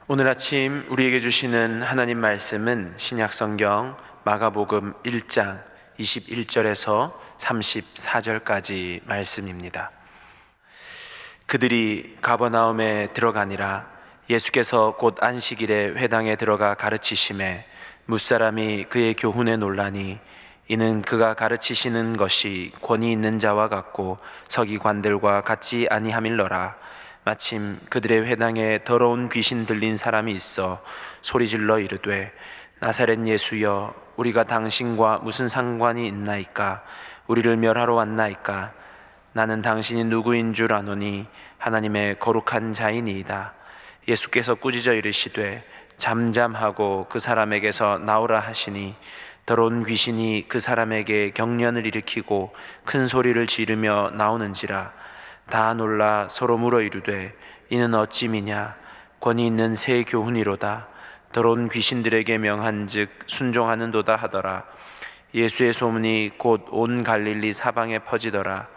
오늘 아침 우리에게 주시는 하나님 말씀은 신약성경 마가복음 1장 21절에서 34절까지 말씀입니다. 그들이 가버나움에 들어가니라. 예수께서 곧 안식일에 회당에 들어가 가르치심에 뭇사람이 그의 교훈에 놀라니 이는 그가 가르치시는 것이 권위 있는 자와 같고 서기관들과 같지 아니함일러라. 마침 그들의 회당에 더러운 귀신 들린 사람이 있어 소리질러 이르되 나사렛 예수여, 우리가 당신과 무슨 상관이 있나이까? 우리를 멸하러 왔나이까? 나는 당신이 누구인 줄 아노니 하나님의 거룩한 자이니이다. 예수께서 꾸짖어 이르시되 잠잠하고 그 사람에게서 나오라 하시니 더러운 귀신이 그 사람에게 경련을 일으키고 큰 소리를 지르며 나오는지라. 다 놀라 서로 물어 이르되 이는 어찌미냐? 권위 있는 새 교훈이로다. 더러운 귀신들에게 명한즉 순종하는도다 하더라. 예수의 소문이 곧 온 갈릴리 사방에 퍼지더라.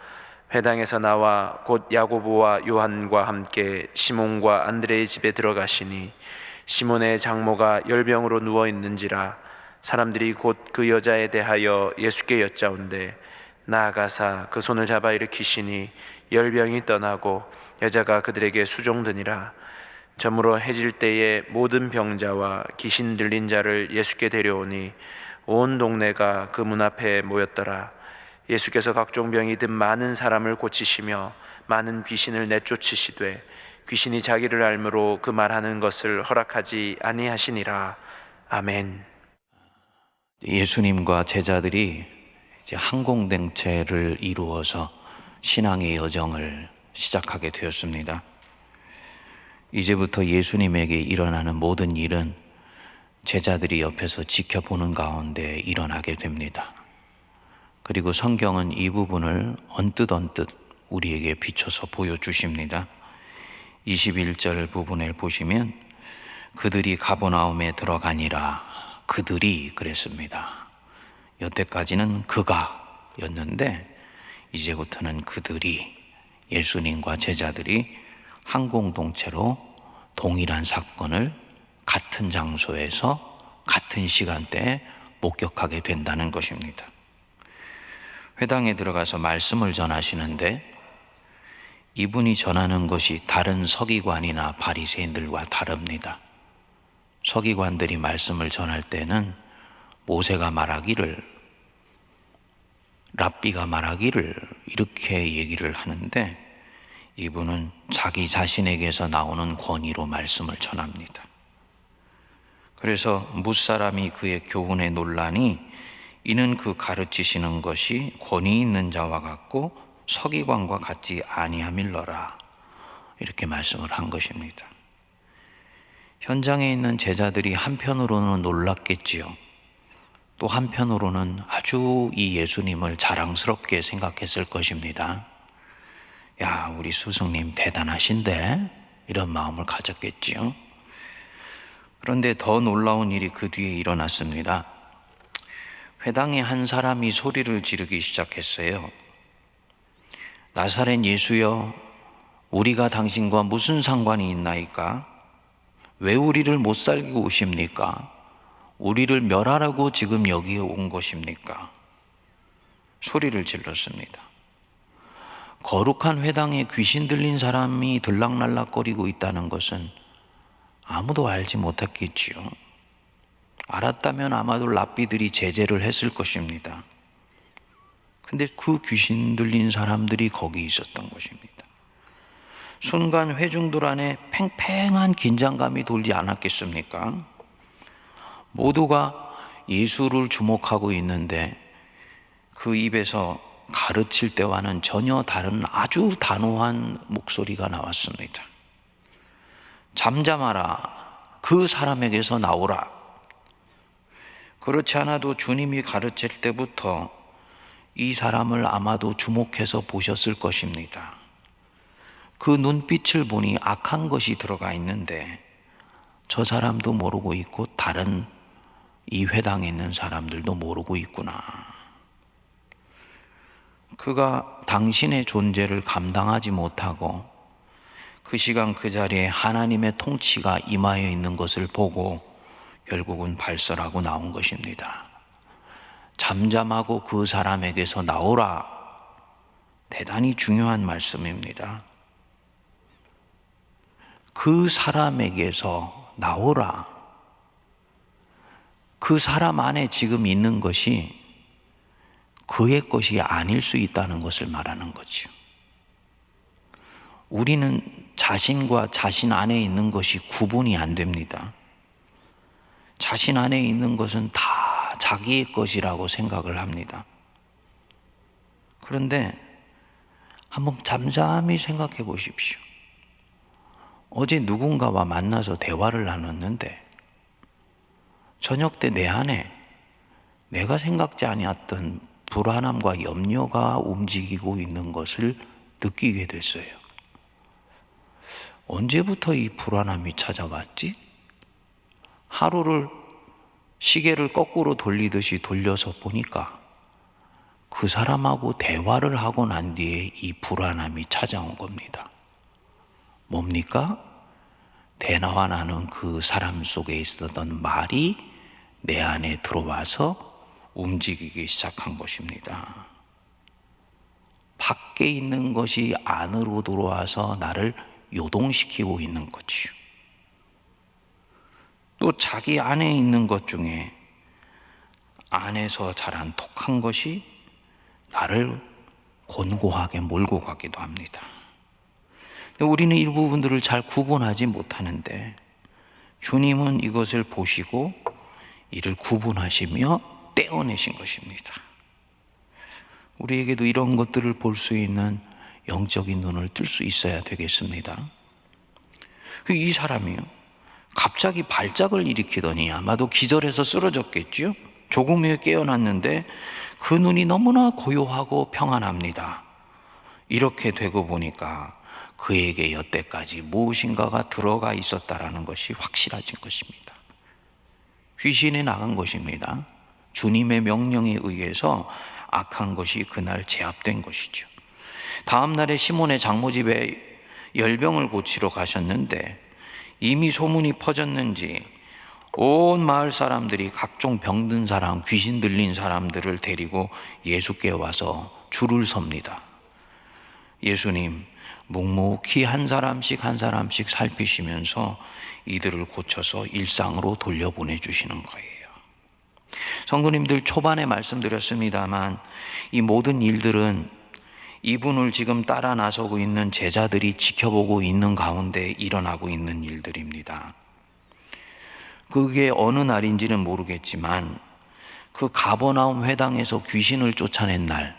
회당에서 나와 곧 야고보와 요한과 함께 시몬과 안드레의 집에 들어가시니 시몬의 장모가 열병으로 누워 있는지라. 사람들이 곧 그 여자에 대하여 예수께 여짜온대 나아가사 그 손을 잡아 일으키시니 열병이 떠나고 여자가 그들에게 수종드니라. 저물어 해질 때에 모든 병자와 귀신 들린 자를 예수께 데려오니 온 동네가 그 문 앞에 모였더라. 예수께서 각종 병이 든 많은 사람을 고치시며 많은 귀신을 내쫓으시되 귀신이 자기를 알므로 그 말하는 것을 허락하지 아니하시니라. 아멘. 예수님과 제자들이 이제 항공동체를 이루어서 신앙의 여정을 시작하게 되었습니다. 이제부터 예수님에게 일어나는 모든 일은 제자들이 옆에서 지켜보는 가운데 일어나게 됩니다. 그리고 성경은 이 부분을 언뜻 우리에게 비춰서 보여주십니다. 21절 부분을 보시면 그들이 가버나움에 들어가니라. 그들이 그랬습니다. 여태까지는 그가 였는데 이제부터는 그들이, 예수님과 제자들이 항공동체로 동일한 사건을 같은 장소에서 같은 시간대에 목격하게 된다는 것입니다. 회당에 들어가서 말씀을 전하시는데 이분이 전하는 것이 다른 서기관이나 바리새인들과 다릅니다. 서기관들이 말씀을 전할 때는 모세가 말하기를, 랍비가 말하기를 이렇게 얘기를 하는데 이분은 자기 자신에게서 나오는 권위로 말씀을 전합니다. 그래서 뭇사람이 그의 교훈에 놀라니 이는 그 가르치시는 것이 권위 있는 자와 같고 서기관과 같지 아니함일러라. 이렇게 말씀을 한 것입니다. 현장에 있는 제자들이 한편으로는 놀랐겠지요. 또 한편으로는 아주 이 예수님을 자랑스럽게 생각했을 것입니다. 야, 우리 스승님 대단하신데? 이런 마음을 가졌겠지요. 그런데 더 놀라운 일이 그 뒤에 일어났습니다. 회당에 한 사람이 소리를 지르기 시작했어요. 나사렛 예수여, 우리가 당신과 무슨 상관이 있나이까? 왜 우리를 못 살리고 오십니까? 우리를 멸하라고 지금 여기에 온 것입니까? 소리를 질렀습니다. 거룩한 회당에 귀신 들린 사람이 들락날락거리고 있다는 것은 아무도 알지 못했겠지요. 알았다면 아마도 랍비들이 제재를 했을 것입니다. 근데 그 귀신 들린 사람들이 거기 있었던 것입니다. 순간 회중들 안에 팽팽한 긴장감이 돌지 않았겠습니까? 모두가 예수를 주목하고 있는데 그 입에서 가르칠 때와는 전혀 다른 아주 단호한 목소리가 나왔습니다. 잠잠하라. 그 사람에게서 나오라. 그렇지 않아도 주님이 가르칠 때부터 이 사람을 아마도 주목해서 보셨을 것입니다. 그 눈빛을 보니 악한 것이 들어가 있는데 저 사람도 모르고 있고 다른 이 회당에 있는 사람들도 모르고 있구나. 그가 당신의 존재를 감당하지 못하고 그 시간 그 자리에 하나님의 통치가 임하여 있는 것을 보고 결국은 발설하고 나온 것입니다. 잠잠하고 그 사람에게서 나오라. 대단히 중요한 말씀입니다. 그 사람에게서 나오라. 그 사람 안에 지금 있는 것이 그의 것이 아닐 수 있다는 것을 말하는 거죠. 우리는 자신과 자신 안에 있는 것이 구분이 안 됩니다. 자신 안에 있는 것은 다 자기의 것이라고 생각을 합니다. 그런데 한번 잠잠히 생각해 보십시오. 어제 누군가와 만나서 대화를 나눴는데 저녁 때 내 안에 내가 생각지 아니었던 불안함과 염려가 움직이고 있는 것을 느끼게 됐어요. 언제부터 이 불안함이 찾아왔지? 하루를 시계를 거꾸로 돌리듯이 돌려서 보니까 그 사람하고 대화를 하고 난 뒤에 이 불안함이 찾아온 겁니다. 뭡니까? 대화와 나눈 그 사람 속에 있었던 말이 내 안에 들어와서 움직이기 시작한 것입니다. 밖에 있는 것이 안으로 들어와서 나를 요동시키고 있는 거지요. 또 자기 안에 있는 것 중에 안에서 자란 독한 것이 나를 곤고하게 몰고 가기도 합니다. 우리는 이 부분들을 잘 구분하지 못하는데 주님은 이것을 보시고 이를 구분하시며 떼어내신 것입니다. 우리에게도 이런 것들을 볼 수 있는 영적인 눈을 뜰 수 있어야 되겠습니다. 이 사람이요, 갑자기 발작을 일으키더니 아마도 기절해서 쓰러졌겠죠. 조금 후에 깨어났는데 그 눈이 너무나 고요하고 평안합니다. 이렇게 되고 보니까 그에게 여태까지 무엇인가가 들어가 있었다라는 것이 확실해진 것입니다. 귀신이 나간 것입니다. 주님의 명령에 의해서 악한 것이 그날 제압된 것이죠. 다음 날에 시몬의 장모 집에 열병을 고치러 가셨는데 이미 소문이 퍼졌는지 온 마을 사람들이 각종 병든 사람, 귀신 들린 사람들을 데리고 예수께 와서 줄을 섭니다. 예수님, 묵묵히 한 사람씩 살피시면서 이들을 고쳐서 일상으로 돌려보내 주시는 거예요. 성도님들, 초반에 말씀드렸습니다만 이 모든 일들은 이분을 지금 따라 나서고 있는 제자들이 지켜보고 있는 가운데 일어나고 있는 일들입니다. 그게 어느 날인지는 모르겠지만 그 가버나움 회당에서 귀신을 쫓아낸 날,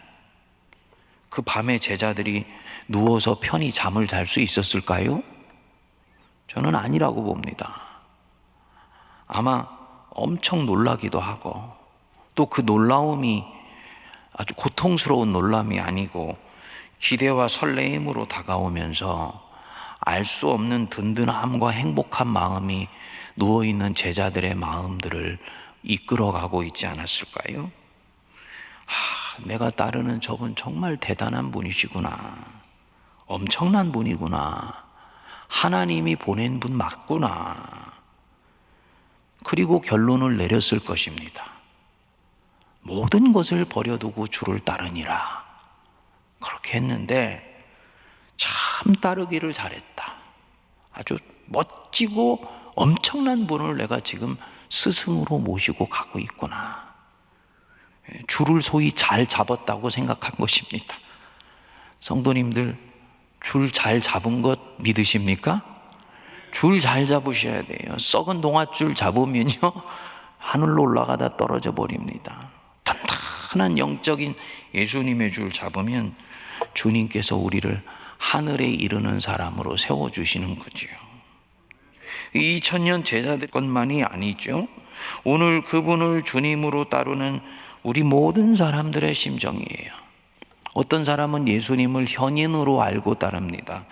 그 밤에 제자들이 누워서 편히 잠을 잘 수 있었을까요? 저는 아니라고 봅니다. 아마 엄청 놀라기도 하고 또 그 놀라움이 아주 고통스러운 놀람이 아니고 기대와 설레임으로 다가오면서 알 수 없는 든든함과 행복한 마음이 누워있는 제자들의 마음들을 이끌어가고 있지 않았을까요? 내가 따르는 저분 정말 대단한 분이시구나. 엄청난 분이구나. 하나님이 보낸 분 맞구나. 그리고 결론을 내렸을 것입니다. 모든 것을 버려두고 주를 따르니라. 그렇게 했는데 참 따르기를 잘했다. 아주 멋지고 엄청난 분을 내가 지금 스승으로 모시고 가고 있구나. 줄을 소위 잘 잡았다고 생각한 것입니다. 성도님들, 줄 잘 잡은 것 믿으십니까? 줄 잘 잡으셔야 돼요. 썩은 동아줄 잡으면요 하늘로 올라가다 떨어져 버립니다. 단단한 영적인 예수님의 줄 잡으면 주님께서 우리를 하늘에 이르는 사람으로 세워주시는 거지요. 2000년 제자들 것만이 아니죠. 오늘 그분을 주님으로 따르는 우리 모든 사람들의 심정이에요. 어떤 사람은 예수님을 현인으로 알고 따릅니다.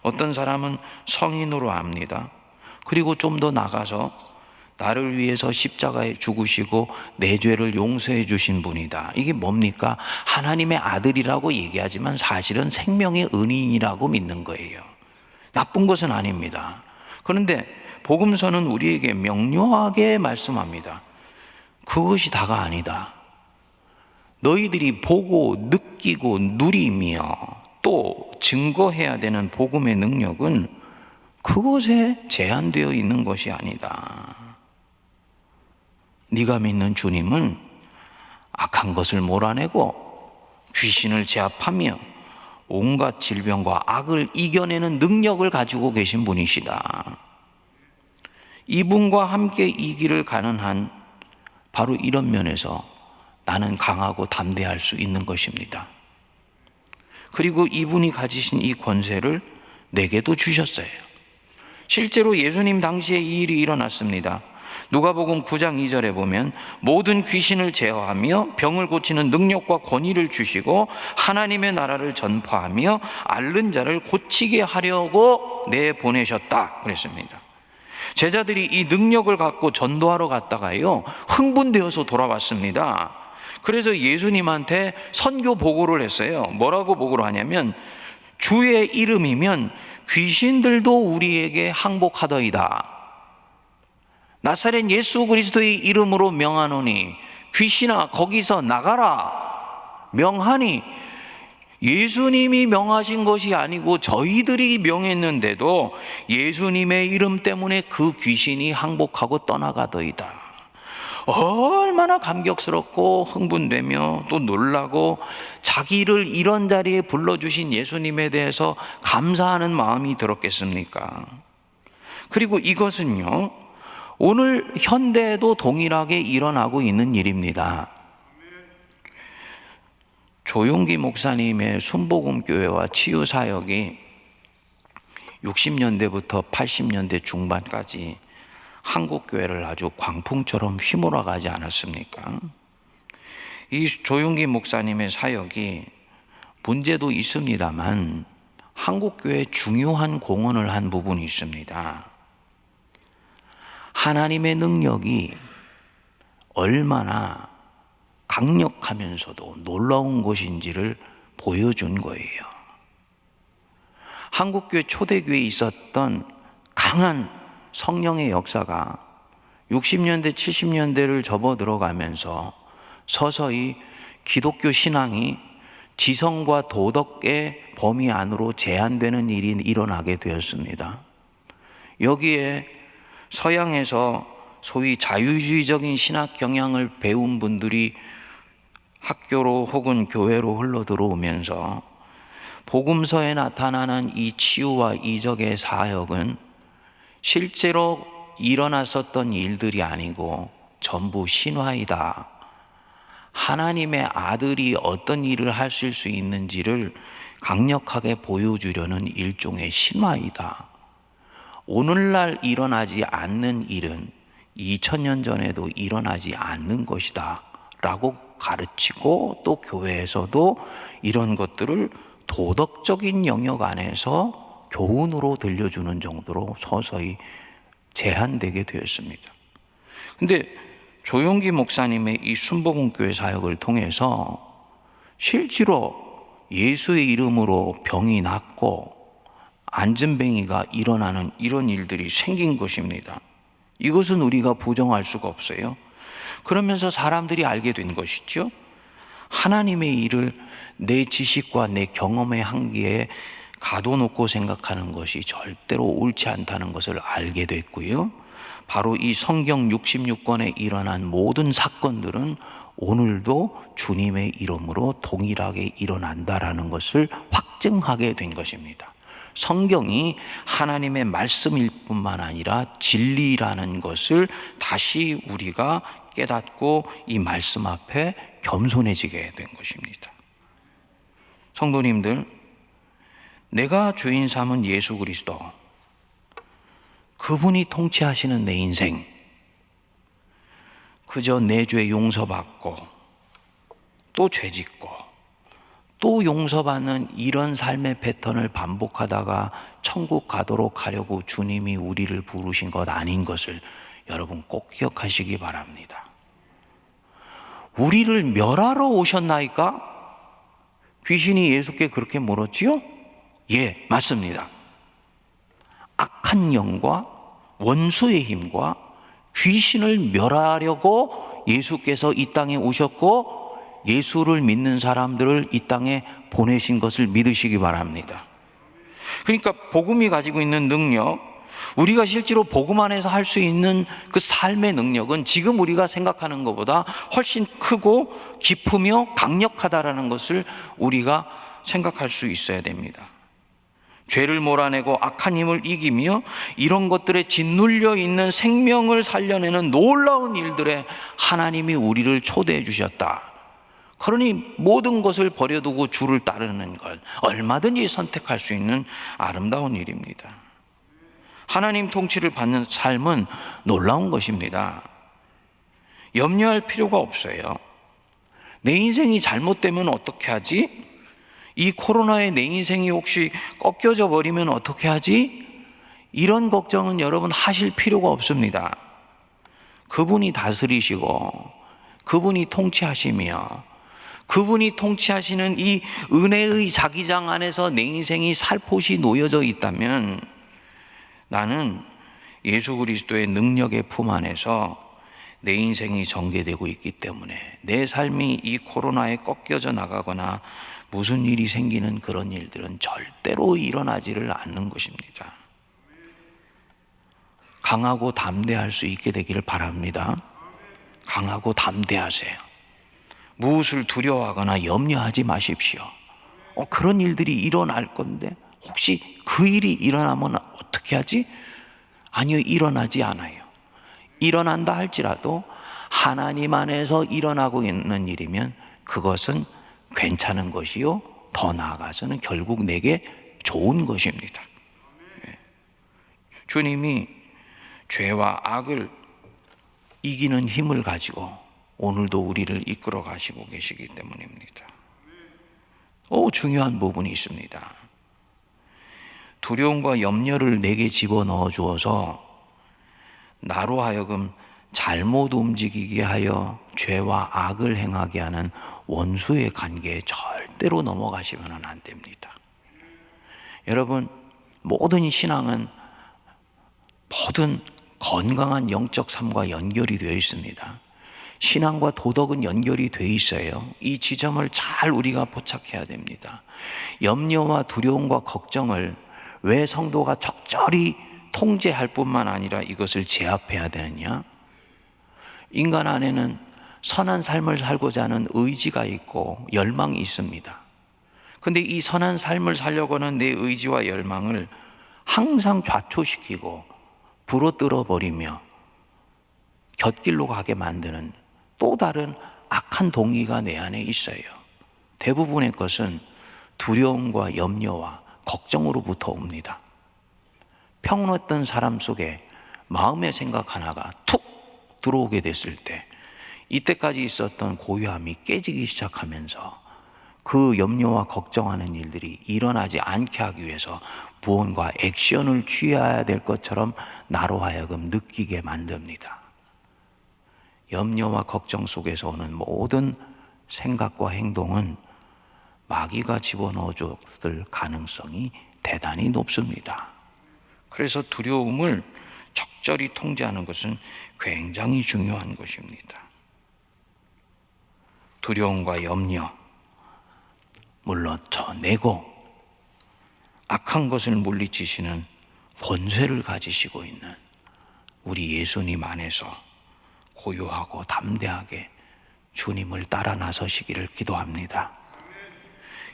어떤 사람은 성인으로 압니다. 그리고 좀 더 나가서 나를 위해서 십자가에 죽으시고 내 죄를 용서해 주신 분이다. 이게 뭡니까? 하나님의 아들이라고 얘기하지만 사실은 생명의 은인이라고 믿는 거예요. 나쁜 것은 아닙니다. 그런데 복음서는 우리에게 명료하게 말씀합니다. 그것이 다가 아니다. 너희들이 보고 느끼고 누리며 또 증거해야 되는 복음의 능력은 그것에 제한되어 있는 것이 아니다. 네가 믿는 주님은 악한 것을 몰아내고 귀신을 제압하며 온갖 질병과 악을 이겨내는 능력을 가지고 계신 분이시다. 이분과 함께 이 길을 가는 한 바로 이런 면에서 나는 강하고 담대할 수 있는 것입니다. 그리고 이분이 가지신 이 권세를 내게도 주셨어요. 실제로 예수님 당시에 이 일이 일어났습니다. 누가복음 9장 2절에 보면 모든 귀신을 제어하며 병을 고치는 능력과 권위를 주시고 하나님의 나라를 전파하며 앓는 자를 고치게 하려고 내보내셨다 그랬습니다. 제자들이 이 능력을 갖고 전도하러 갔다가요 흥분되어서 돌아왔습니다. 그래서 예수님한테 선교 보고를 했어요. 뭐라고 보고를 하냐면 주의 이름이면 귀신들도 우리에게 항복하더이다. 나사렛 예수 그리스도의 이름으로 명하노니 귀신아 거기서 나가라 명하니 예수님이 명하신 것이 아니고 저희들이 명했는데도 예수님의 이름 때문에 그 귀신이 항복하고 떠나가더이다. 얼마나 감격스럽고 흥분되며 또 놀라고 자기를 이런 자리에 불러주신 예수님에 대해서 감사하는 마음이 들었겠습니까? 그리고 이것은요 오늘 현대에도 동일하게 일어나고 있는 일입니다. 조용기 목사님의 순복음교회와 치유사역이 60년대부터 80년대 중반까지 한국교회를 아주 광풍처럼 휘몰아가지 않았습니까? 이 조용기 목사님의 사역이 문제도 있습니다만 한국교회에 중요한 공헌을 한 부분이 있습니다. 하나님의 능력이 얼마나 강력하면서도 놀라운 것인지를 보여준 거예요. 한국교회 초대교회에 있었던 강한 성령의 역사가 60년대, 70년대를 접어들어가면서 서서히 기독교 신앙이 지성과 도덕의 범위 안으로 제한되는 일이 일어나게 되었습니다. 여기에 서양에서 소위 자유주의적인 신학 경향을 배운 분들이 학교로 혹은 교회로 흘러 들어오면서 복음서에 나타나는 이 치유와 이적의 사역은 실제로 일어났었던 일들이 아니고 전부 신화이다. 하나님의 아들이 어떤 일을 하실 수 있는지를 강력하게 보여주려는 일종의 신화이다. 오늘날 일어나지 않는 일은 2000년 전에도 일어나지 않는 것이다 라고 가르치고 또 교회에서도 이런 것들을 도덕적인 영역 안에서 교훈으로 들려주는 정도로 서서히 제한되게 되었습니다. 근데 조용기 목사님의 이 순복음교회 사역을 통해서 실제로 예수의 이름으로 병이 낫고 안전뱅이가 일어나는 이런 일들이 생긴 것입니다. 이것은 우리가 부정할 수가 없어요. 그러면서 사람들이 알게 된 것이죠. 하나님의 일을 내 지식과 내 경험의 한계에 가둬놓고 생각하는 것이 절대로 옳지 않다는 것을 알게 됐고요. 바로 이 성경 66권에 일어난 모든 사건들은 오늘도 주님의 이름으로 동일하게 일어난다라는 것을 확증하게 된 것입니다. 성경이 하나님의 말씀일 뿐만 아니라 진리라는 것을 다시 우리가 깨닫고 이 말씀 앞에 겸손해지게 된 것입니다. 성도님들, 내가 주인 삼은 예수 그리스도, 그분이 통치하시는 내 인생, 그저 내 죄 용서받고 또 죄짓고 또 용서받는 이런 삶의 패턴을 반복하다가 천국 가도록 하려고 주님이 우리를 부르신 것 아닌 것을 여러분 꼭 기억하시기 바랍니다. 우리를 멸하러 오셨나이까? 귀신이 예수께 그렇게 물었지요? 예, 맞습니다. 악한 영과 원수의 힘과 귀신을 멸하려고 예수께서 이 땅에 오셨고 예수를 믿는 사람들을 이 땅에 보내신 것을 믿으시기 바랍니다. 그러니까 복음이 가지고 있는 능력, 우리가 실제로 복음 안에서 할 수 있는 그 삶의 능력은 지금 우리가 생각하는 것보다 훨씬 크고 깊으며 강력하다라는 것을 우리가 생각할 수 있어야 됩니다. 죄를 몰아내고 악한 힘을 이기며 이런 것들에 짓눌려 있는 생명을 살려내는 놀라운 일들에 하나님이 우리를 초대해 주셨다. 그러니 모든 것을 버려두고 주를 따르는 것, 얼마든지 선택할 수 있는 아름다운 일입니다. 하나님 통치를 받는 삶은 놀라운 것입니다. 염려할 필요가 없어요. 내 인생이 잘못되면 어떻게 하지? 이 코로나에 내 인생이 혹시 꺾여져 버리면 어떻게 하지? 이런 걱정은 여러분 하실 필요가 없습니다. 그분이 다스리시고 그분이 통치하시며 그분이 통치하시는 이 은혜의 자기장 안에서 내 인생이 살포시 놓여져 있다면 나는 예수 그리스도의 능력의 품 안에서 내 인생이 전개되고 있기 때문에 내 삶이 이 코로나에 꺾여져 나가거나 무슨 일이 생기는 그런 일들은 절대로 일어나지를 않는 것입니다. 강하고 담대할 수 있게 되기를 바랍니다. 강하고 담대하세요. 무엇을 두려워하거나 염려하지 마십시오. 그런 일들이 일어날 건데 혹시 그 일이 일어나면 어떻게 하지? 아니요, 일어나지 않아요. 일어난다 할지라도 하나님 안에서 일어나고 있는 일이면 그것은 괜찮은 것이요, 더 나아가서는 결국 내게 좋은 것입니다. 주님이 죄와 악을 이기는 힘을 가지고 오늘도 우리를 이끌어 가시고 계시기 때문입니다. 중요한 부분이 있습니다. 두려움과 염려를 내게 집어넣어 주어서 나로 하여금 잘못 움직이게 하여 죄와 악을 행하게 하는 원수의 관계에 절대로 넘어가시면 안 됩니다. 여러분, 모든 신앙은 모든 건강한 영적 삶과 연결이 되어 있습니다. 신앙과 도덕은 연결이 되어 있어요. 이 지점을 잘 우리가 포착해야 됩니다. 염려와 두려움과 걱정을 왜 성도가 적절히 통제할 뿐만 아니라 이것을 제압해야 되느냐? 인간 안에는 선한 삶을 살고자 하는 의지가 있고 열망이 있습니다. 그런데 이 선한 삶을 살려고 하는 내 의지와 열망을 항상 좌초시키고 부러뜨려 버리며 곁길로 가게 만드는 또 다른 악한 동기가 내 안에 있어요. 대부분의 것은 두려움과 염려와 걱정으로부터 옵니다. 평온했던 사람 속에 마음의 생각 하나가 툭 들어오게 됐을 때 이때까지 있었던 고요함이 깨지기 시작하면서 그 염려와 걱정하는 일들이 일어나지 않게 하기 위해서 무언가 액션을 취해야 될 것처럼 나로 하여금 느끼게 만듭니다. 염려와 걱정 속에서 오는 모든 생각과 행동은 마귀가 집어넣어 줬을 가능성이 대단히 높습니다. 그래서 두려움을 적절히 통제하는 것은 굉장히 중요한 것입니다. 두려움과 염려, 물러쳐내고 악한 것을 물리치시는 권세를 가지시고 있는 우리 예수님 안에서 고요하고 담대하게 주님을 따라 나서시기를 기도합니다.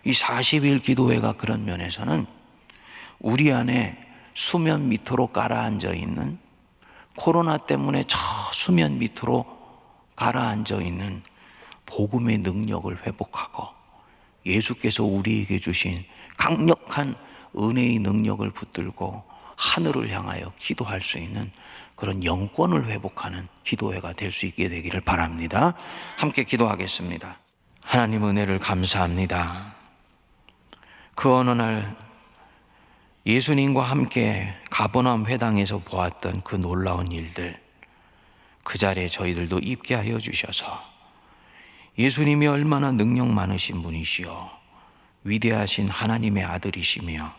이 40일 기도회가 그런 면에서는 우리 안에 수면 밑으로 가라앉아 있는, 코로나 때문에 저 수면 밑으로 가라앉아 있는 복음의 능력을 회복하고 예수께서 우리에게 주신 강력한 은혜의 능력을 붙들고 하늘을 향하여 기도할 수 있는 그런 영권을 회복하는 기도회가 될 수 있게 되기를 바랍니다. 함께 기도하겠습니다. 하나님 은혜를 감사합니다. 그 어느 날 예수님과 함께 가버나움 회당에서 보았던 그 놀라운 일들, 그 자리에 저희들도 있게 하여 주셔서 예수님이 얼마나 능력 많으신 분이시요 위대하신 하나님의 아들이시며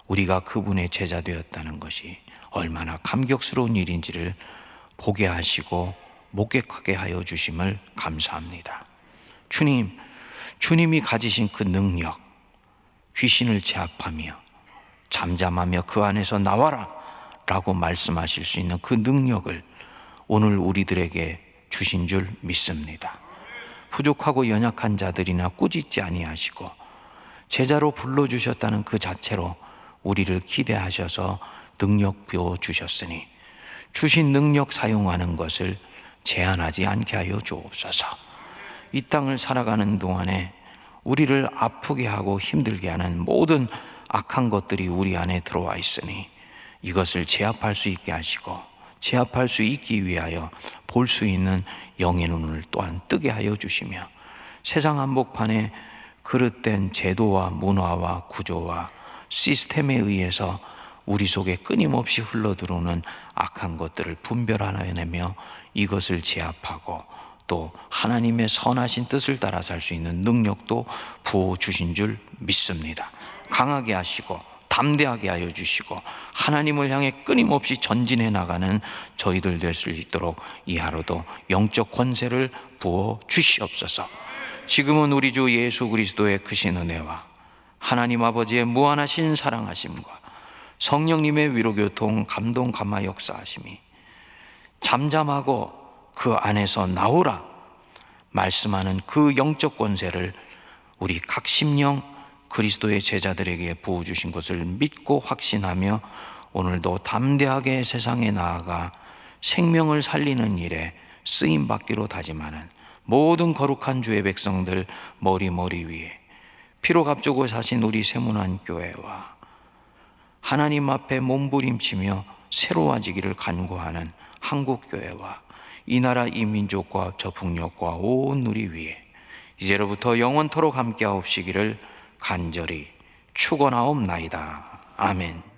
우리가 그분의 제자 되었다는 것이 얼마나 감격스러운 일인지를 보게 하시고 목격하게 하여 주심을 감사합니다. 주님, 주님이 가지신 그 능력, 귀신을 제압하며 잠잠하며 그 안에서 나와라 라고 말씀하실 수 있는 그 능력을 오늘 우리들에게 주신 줄 믿습니다. 부족하고 연약한 자들이나 꾸짖지 아니하시고 제자로 불러주셨다는 그 자체로 우리를 기대하셔서 능력 부어주셨으니 주신 능력 사용하는 것을 제한하지 않게 하여 주옵소서. 이 땅을 살아가는 동안에 우리를 아프게 하고 힘들게 하는 모든 악한 것들이 우리 안에 들어와 있으니 이것을 제압할 수 있게 하시고 제압할 수 있기 위하여 볼 수 있는 영의 눈을 또한 뜨게 하여 주시며 세상 한복판에 그릇된 제도와 문화와 구조와 시스템에 의해서 우리 속에 끊임없이 흘러들어오는 악한 것들을 분별하내며 이것을 제압하고 또 하나님의 선하신 뜻을 따라 살 수 있는 능력도 부어주신 줄 믿습니다. 강하게 하시고 담대하게 하여 주시고 하나님을 향해 끊임없이 전진해 나가는 저희들 될 수 있도록 이 하루도 영적 권세를 부어 주시옵소서. 지금은 우리 주 예수 그리스도의 크신 은혜와 하나님 아버지의 무한하신 사랑하심과 성령님의 위로교통 감동 감화 역사하심이 잠잠하고 그 안에서 나오라 말씀하는 그 영적 권세를 우리 각 심령 그리스도의 제자들에게 부어주신 것을 믿고 확신하며 오늘도 담대하게 세상에 나아가 생명을 살리는 일에 쓰임받기로 다짐하는 모든 거룩한 주의 백성들 머리 위에 피로 값주고 사신 우리 세문안 교회와 하나님 앞에 몸부림치며 새로워지기를 간구하는 한국교회와 이 나라 이 민족과 저 북녘과 온 우리 위에 이제로부터 영원토록 함께하옵시기를 간절히 축원하옵나이다. 아멘.